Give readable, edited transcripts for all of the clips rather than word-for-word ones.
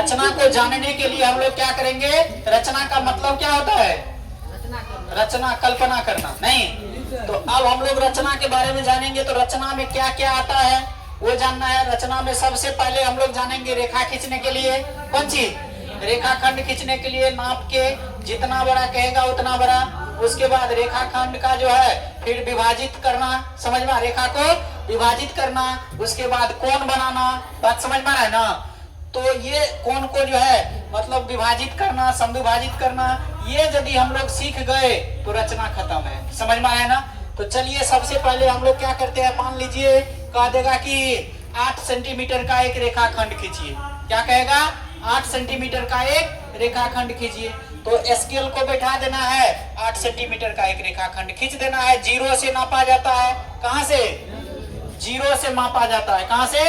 रचना को जानने के लिए हम लोग क्या करेंगे, रचना का मतलब क्या होता है, रचना कल्पना करना नहीं। तो अब हम लोग रचना के बारे में जानेंगे, तो रचना में क्या क्या आता है वो जानना है। रचना में सबसे पहले हम लोग जानेंगे रेखा खींचने के लिए, कौन चीज, रेखाखंड खींचने के लिए नाप के जितना बड़ा कहेगा उतना बड़ा। उसके बाद रेखाखंड का जो है फिर विभाजित करना, समझ में, रेखा को विभाजित करना। उसके बाद कोण बनाना, बात समझ में आ रहा है ना। तो ये कोण को जो है मतलब विभाजित करना, समविभाजित करना, ये यदि हम लोग सीख गए तो रचना खत्म है, समझ में आया ना। तो चलिए सबसे पहले हम लोग क्या करते हैं, मान लीजिए कह देगा कि 8 सेंटीमीटर का एक रेखाखंड खींचिए, क्या कहेगा, 8 सेंटीमीटर का एक रेखाखंड खींचिए। तो स्केल को बैठा देना है, 8 सेंटीमीटर का एक रेखाखंड खींच देना है। 0 से नापा जाता है, कहां से, 0 से मापा जाता है, कहां से,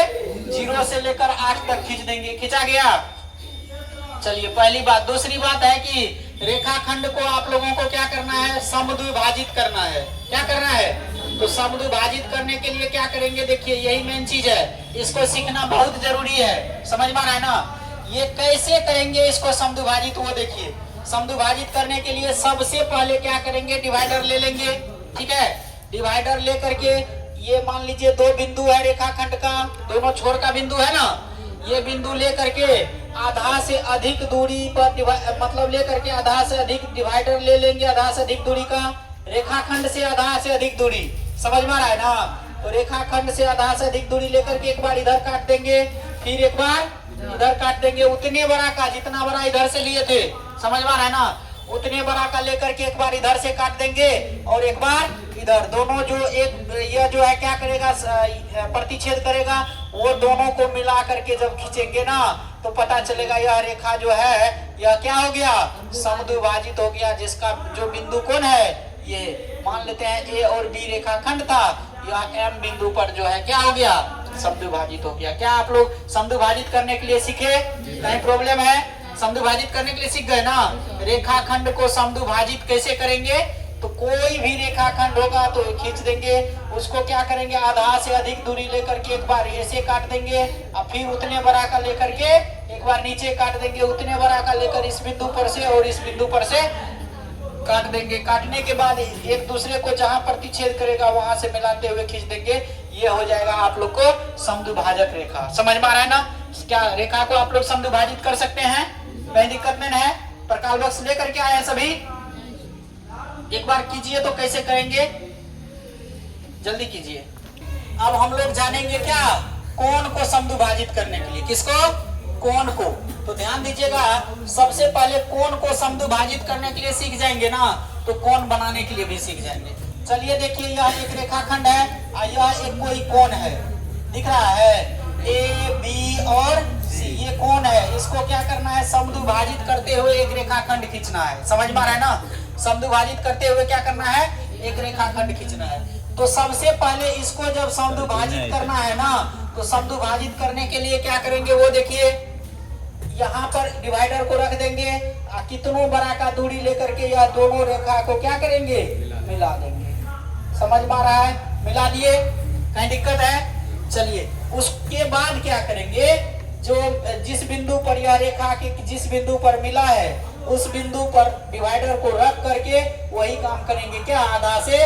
0 से लेकर 8 तक खींच देंगे, खींचा गया। चलिए पहली बात। दूसरी बात है कि रेखाखंड को आप लोगों को क्या करना है, समद्विभाजित करना है। क्या करना है, तो समद्विभाजित करने के लिए क्या करेंगे, देखिए यही मेन चीज है, इसको सीखना बहुत जरूरी है, समझ में आ रहा है ना। ये कैसे करेंगे इसको समद्विभाजित, वो देखिए। समद्विभाजित करने के लिए सबसे पहले क्या करेंगे, डिवाइडर ले लेंगे, ठीक है। डिवाइडर लेकर के ये मान लीजिए 2 बिंदु है रेखाखंड का, दोनों छोर का बिंदु है ना, ये बिंदु लेकर के आधा से अधिक दूरी पर मतलब लेकर के आधा से अधिक डिवाइडर ले लेंगे, आधा से अधिक दूरी का, रेखाखंड से आधा से अधिक दूरी, समझ में आ रहा है ना। तो रेखाखंड से आधा से अधिक दूरी लेकर के एक बार इधर काट देंगे, फिर एक बार इधर काट देंगे, उतने बड़ा का जितना बड़ा इधर से लिए थे, समझ में आ रहा है ना, उतने बड़ा का लेकर के एक बार इधर से काट देंगे और एक बार इधर। दोनों जो एक यह जो है क्या करेगा, प्रतिच्छेद करेगा, वो दोनों को मिला करके जब खींचेंगे ना तो पता चलेगा यह रेखा जो है यह क्या हो गया, समद्विभाजित हो गया। जिसका जो बिंदु कौन है, ये मान लेते हैं ए और बी रेखाखंड था, यह एम बिंदु पर जो है क्या हो गया, समद्विभाजित हो गया। क्या आप लोग समद्विभाजित करने के लिए सीखे, कहीं प्रॉब्लम है, समद्विभाजित करने के लिए सीख गए ना। रेखाखंड को समद्विभाजित कैसे करेंगे, तो कोई भी रेखाखंड होगा तो खींच देंगे, उसको क्या करेंगे, आधा से अधिक दूरी लेकर के एक बार ऐसे काट देंगे और फिर उतने बड़ा का लेकर के एक बार नीचे काट देंगे, उतने बड़ा का लेकर इस बिंदु पर से और इस बिंदु पर से काट देंगे। काटने के बाद एक दूसरे को जहां प्रतिच्छेद करेगा वहां से मिलाते हुए खींच देंगे, ये हो जाएगा आप लोग को समद्विभाजक रेखा, समझ में आ रहा है ना। क्या रेखा को आप लोग समद्विभाजित कर सकते हैं, कहीं दिक्कत नहीं है। प्रकाश बॉक्स लेकर के आए हैं सभी, एक बार कीजिए तो कैसे करेंगे, जल्दी कीजिए। अब हम लोग जानेंगे क्या, कोण को समद्विभाजित करने के लिए, किसको, कोण को। तो ध्यान दीजिएगा, सबसे पहले कोण को समद्विभाजित करने के लिए सीख जाएंगे ना, तो कोण बनाने के लिए भी सीख जाएंगे। चलिए देखिए, यह एक रेखाखंड है और यह एक कोई कोण है, दिख रहा है, ए बी और सी, ये कोण है। इसको क्या करना है, समद्विभाजित करते हुए एक रेखाखंड खींचना है, समझ में आ रहा है ना। समद्विभाजित करते हुए क्या करना है, एक रेखाखंड खींचना है। तो सबसे पहले इसको जब समद्विभाजित करना है ना, तो समद्विभाजित करने के लिए क्या करेंगे, वो देखिए, यहाँ पर डिवाइडर को रख देंगे, कितनों बड़ा का दूरी लेकर के यह दोनों रेखा को क्या करेंगे, मिला देंगे, समझ में आ रहा है, मिला दिए, कहीं दिक्कत है। चलिए उसके बाद क्या करेंगे, जो जिस बिंदु पर यह रेखा के जिस बिंदु पर मिला है उस बिंदु पर डिवाइडर को रख करके वही काम करेंगे, क्या, आधा से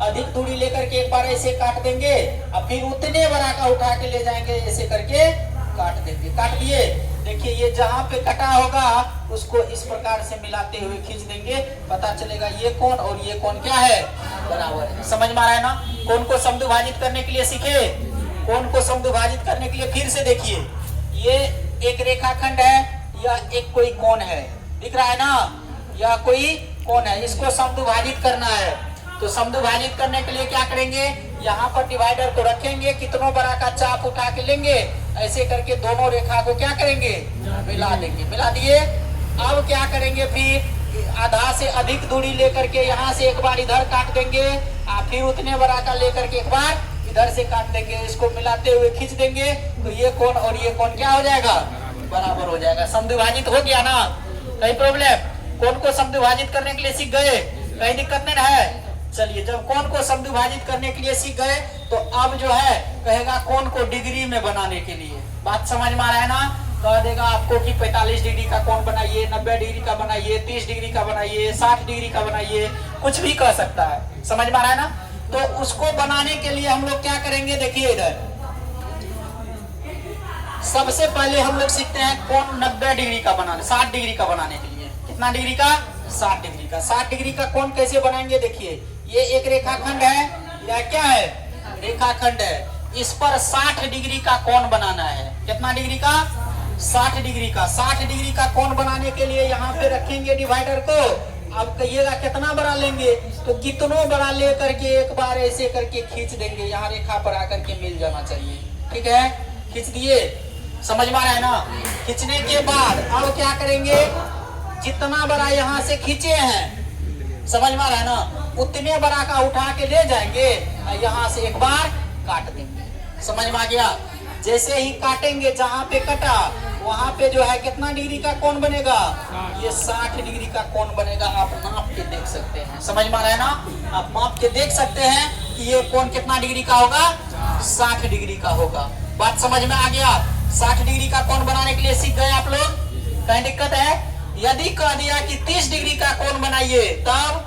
अधिक दूरी लेकर के एक बार ऐसे काट देंगे और फिर उतने बड़ा का उठा के ले जाएंगे, ऐसे करके काट देंगे। काट दिए, देखिए ये जहाँ पे कटा होगा उसको इस प्रकार से मिलाते हुए खींच देंगे, पता चलेगा ये कोण और ये कोण क्या है, बराबर है, समझ में आ रहा है ना। कोण को समद्विभाजित करने के लिए सीखे, कोण को समद्विभाजित करने के लिए फिर से देखिए, ये एक रेखाखंड है, यह एक कोई कोण है, दिख रहा है ना, यह कोई कोण है, इसको समद्विभाजित करना है। तो समद्विभाजित करने के लिए क्या करेंगे, यहाँ पर डिवाइडर को रखेंगे, कितनों बड़ा का चाप उठा के लेंगे, ऐसे करके दोनों रेखा को क्या करेंगे, मिला देंगे, मिला दिए। अब क्या करेंगे, फिर आधा से अधिक दूरी लेकर के यहाँ से एक बार इधर काट देंगे और फिर उतने बड़ा का लेकर के एक बार इधर से काट देंगे, इसको मिलाते हुए खींच देंगे, तो ये कोण और ये कोण क्या हो जाएगा, बराबर हो जाएगा, समद्विभाजित हो गया ना। कहीं प्रॉब्लम, कोण को समद्विभाजित करने के लिए सीख गए, कहीं दिक्कत नहीं है। चलिए जब कोण को समद्विभाजित करने के लिए सीख गए तो अब जो है कहेगा कोण को डिग्री में बनाने के लिए, बात समझ में आ रहा है ना। कह देगा आपको कि 45 डिग्री का कोण बनाइए, 90 डिग्री का बनाइए, 30 डिग्री का बनाइए, 60 डिग्री का बनाइए, कुछ भी कह सकता है। समझ में आ रहा है ना? तो उसको बनाने के लिए हम लोग क्या करेंगे, देखिए इधर सबसे पहले हम लोग सीखते हैं कोण 90 डिग्री का बनाने, 60 डिग्री का बनाने के लिए। कितना डिग्री का? 60 डिग्री का। 60 डिग्री का कोण कैसे बनाएंगे, देखिए ये एक रेखाखंड है या क्या है, रेखाखंड है। इस पर 60 डिग्री का कोण बनाना है। कितना डिग्री का? 60 डिग्री का। 60 डिग्री का कोण बनाने के लिए यहाँ पे रखेंगे डिवाइडर को। अब कहिएगा कितना बड़ा लेंगे, तो कितनों बड़ा ले करके एक बार ऐसे करके खींच देंगे, यहाँ रेखा पर आकर के मिल जाना चाहिए। ठीक है, खींच दिए, समझ में आ रहा है ना? खींचने के बाद अब क्या करेंगे, जितना बड़ा यहाँ से खींचे हैं, समझ में आ रहा है ना, उतने बड़ा का उठा के ले जाएंगे और यहाँ से एक बार काट देंगे। समझ में आ गया? जैसे ही काटेंगे जहाँ पे कटा वहाँ पे जो है कितना डिग्री का कोण बनेगा, ये 60 डिग्री का कोण बनेगा। आप नाप के देख सकते हैं। समझ में आ रहा है ना? आप माप के देख सकते हैं कि ये कोण कितना डिग्री का होगा, 60 डिग्री का होगा। बात समझ में आ गया? 60 डिग्री का कोण बनाने के लिए सीख गए आप लोग? कहीं दिक्कत है? यदि कह दिया कि 30 डिग्री का कोण बनाइए, तब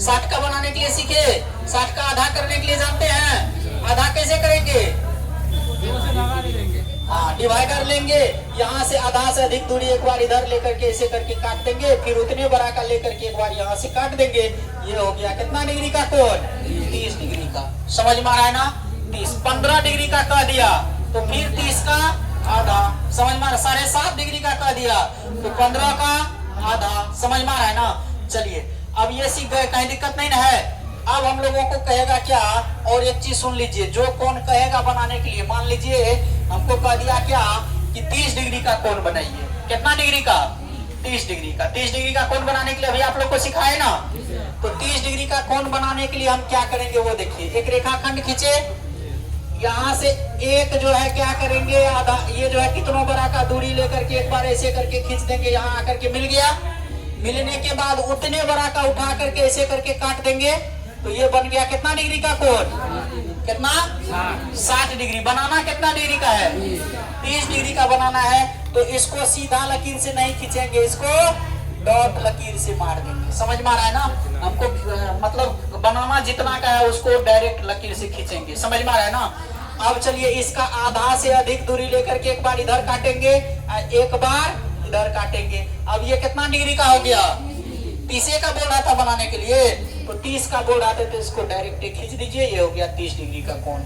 60 का बनाने के लिए सीखे। 60 का आधा करने के लिए जानते हैं? आधा कैसे करेंगे? हाँ, डिवाइडर लेंगे, यहाँ से आधा से अधिक दूरी एक बार इधर लेकर के ऐसे करके काट देंगे, फिर उतने बड़ा का लेकर के एक बार यहाँ से काट देंगे। ये हो गया कितना डिग्री का कोण, 30 डिग्री का। समझ में आ रहा है ना? 30। 15 डिग्री का कह दिया तो फिर 30 का आधा। समझ में आ रहा? 7.5 डिग्री का कह दिया तो 15 का आधा। समझ में आ रहा है ना? चलिए अब ये सीख गए, कहीं दिक्कत नहीं ना है? अब हम लोगों को कहेगा क्या, और एक चीज सुन लीजिए, जो कोण कहेगा बनाने के लिए, मान लीजिए हमको कह दिया क्या कि 30 डिग्री का कोण बनाइए। कितना डिग्री का? 30 डिग्री का। 30 डिग्री का कोण बनाने के लिए अभी आप लोग को सिखाए ना, तो 30 डिग्री का कोण बनाने के लिए हम क्या करेंगे वो देखिए। एक रेखाखंड खींचे, यहाँ से एक जो है क्या करेंगे, आधा, ये जो है कितनों बड़ा का दूरी लेकर के एक बार ऐसे करके खींच देंगे, यहाँ आकर के मिल गया। मिलने के बाद उतने बड़ा का उठा करके ऐसे करके काट देंगे, तो ये बन गया कितना डिग्री का कोण, कितना? 60 डिग्री। बनाना कितना डिग्री का है? 30 डिग्री का बनाना है। तो इसको सीधा लकीर से नहीं खींचेंगे, इसको डॉट लकीर से मार देंगे। समझ में आ रहा है ना? हमको मतलब बनाना जितना का है उसको डायरेक्ट लकीर से खींचेंगे। समझ में आ रहा है ना? अब चलिए इसका आधा से अधिक दूरी लेकर के एक बार इधर काटेंगे, एक बार इधर काटेंगे। अब ये कितना डिग्री का हो गया? 30 का बोल रहा था बनाने के लिए, तो 30 का बोल रहा था, तो इसको डायरेक्ट खींच दीजिए, ये हो गया 30 डिग्री का कोण।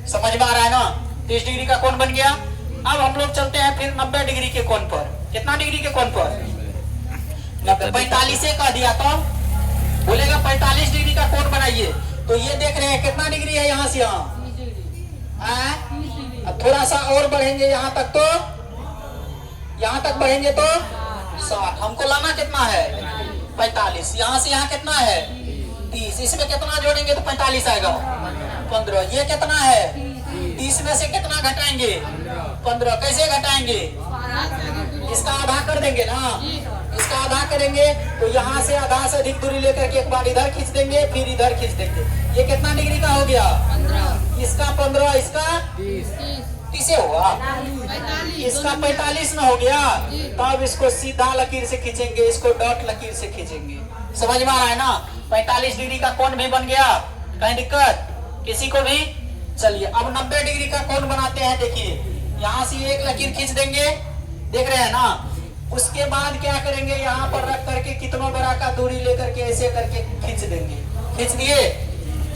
समझ में आ रहा है ना? 30 डिग्री का कोण बन गया। अब हम लोग चलते हैं फिर 90 डिग्री के कोण पर। कितना डिग्री के कोण पर? 90। 45 कह दिया तो बोलेगा 45 डिग्री का कोण बनाइए। तो ये देख रहे हैं कितना डिग्री है यहाँ से यहाँ, अब थोड़ा सा और बढ़ेंगे यहाँ तक, तो यहाँ तक बढ़ेंगे तो 60। हमको लाना कितना है? 45। यहाँ से यहाँ कितना है? 30। इसमें कितना जोड़ेंगे तो 45 आएगा? 15। ये कितना है? 30 में से कितना घटाएंगे? 15। कैसे घटाएंगे? इसका आधा कर देंगे ना, इसका आधा करेंगे तो यहाँ से आधा से अधिक दूरी लेकर के एक बार इधर खींच देंगे, फिर इधर खींच देंगे। ये कितना डिग्री का हो गया? 15। इसका 15, इसका 30 हुआ, इसका 45 में हो गया। तब इसको सीधा लकीर से खींचेंगे, इसको डॉट लकीर से खींचेंगे। समझ में आ रहा है ना? 45 डिग्री का कोण भी बन गया। कहीं दिक्कत किसी को भी? चलिए अब 90 डिग्री का कोण बनाते हैं। देखिए यहाँ से एक लकीर खींच देंगे, देख रहे हैं ना? उसके बाद क्या करेंगे, यहाँ पर रख करके कितनों बड़ा का दूरी लेकर के ऐसे करके खींच देंगे। खींच दिए,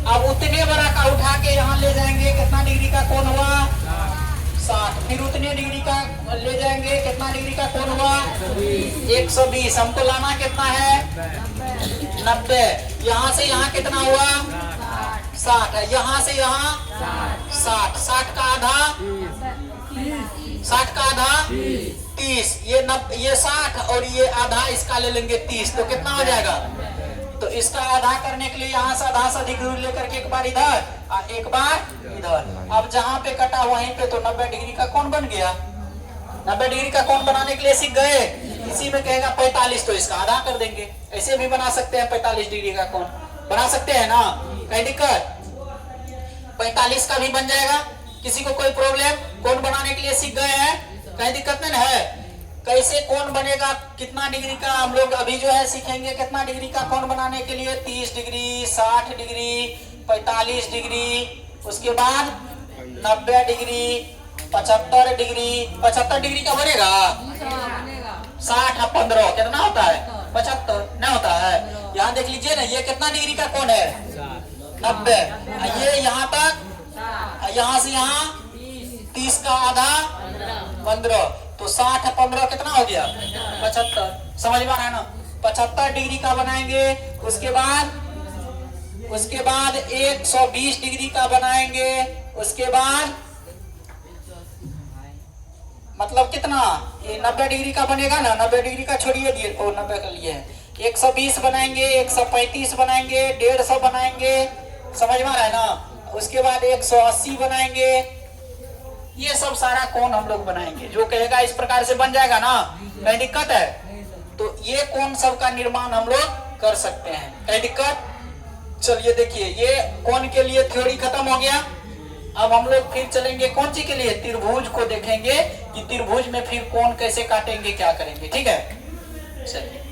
अब उतने बड़ा का उठा के यहाँ ले जाएंगे। कितना डिग्री का कोण हुआ? 60। फिर उतने डिग्री का ले जाएंगे, कितना डिग्री का कोण हुआ? 120। हमको लाना कितना है? 90। यहाँ से यहाँ कितना हुआ? 60 है। यहाँ से यहाँ 60। 60 का आधा 30। ये 60 और ये आधा इसका ले लेंगे 30, तो कितना हो जाएगा? तो इसका आधा करने के लिए यहाँ से आधा से अधिक दूरी लेकर के एक बार इधर और एक बार इधर। अब जहाँ पे कटा वहीं पे तो 90 डिग्री का कोण बन गया। 90 डिग्री का कोण बनाने के लिए सीख गए। इसी में कहेगा 45, तो इसका आधा कर देंगे। ऐसे भी बना सकते हैं, 45 डिग्री का कोण बना सकते हैं ना? कहीं दिक्कत? 45 का भी बन जाएगा। किसी को कोई प्रॉब्लम? कोण बनाने के लिए सीख गए हैं। कहीं दिक्कत नहीं है। कैसे कोण बनेगा, कितना डिग्री का हम लोग अभी जो है सीखेंगे। कितना डिग्री का कोण बनाने के लिए 30 डिग्री, 60 डिग्री, 45 डिग्री, उसके बाद 90 डिग्री, 75 डिग्री। 75 डिग्री का बनेगा 60 और 15 कितना होता है 75 नहीं होता है। यहाँ देख लीजिए ना, ये कितना डिग्री का कोण है 90। ये यहाँ तक, यहाँ से यहाँ 30 का आधा 15, तो 60 और 15 कितना हो गया 75। समझ में आ रहा है ना। 75 डिग्री का बनाएंगे। उसके बाद 120 डिग्री का बनाएंगे। उसके बाद मतलब कितना, ये 90 डिग्री का बनेगा ना। 90 डिग्री का छोड़िए, दिए 90 का लिए है। 120 बनाएंगे, 135 बनाएंगे, 150 बनाएंगे। समझ में आ रहा है ना। उसके बाद 180 बनाएंगे। ये सब सारा कोण हम लोग बनाएंगे। जो कहेगा इस प्रकार से बन जाएगा ना, कहीं दिक्कत है तो ये कोण सब का निर्माण हम लोग कर सकते हैं। कहीं दिक्कत। चलिए देखिए, ये कोण के लिए थ्योरी खत्म हो गया। अब हम लोग फिर चलेंगे कौन सी के लिए, त्रिभुज को देखेंगे कि त्रिभुज में फिर कोण कैसे काटेंगे, क्या करेंगे। ठीक है, चलिए।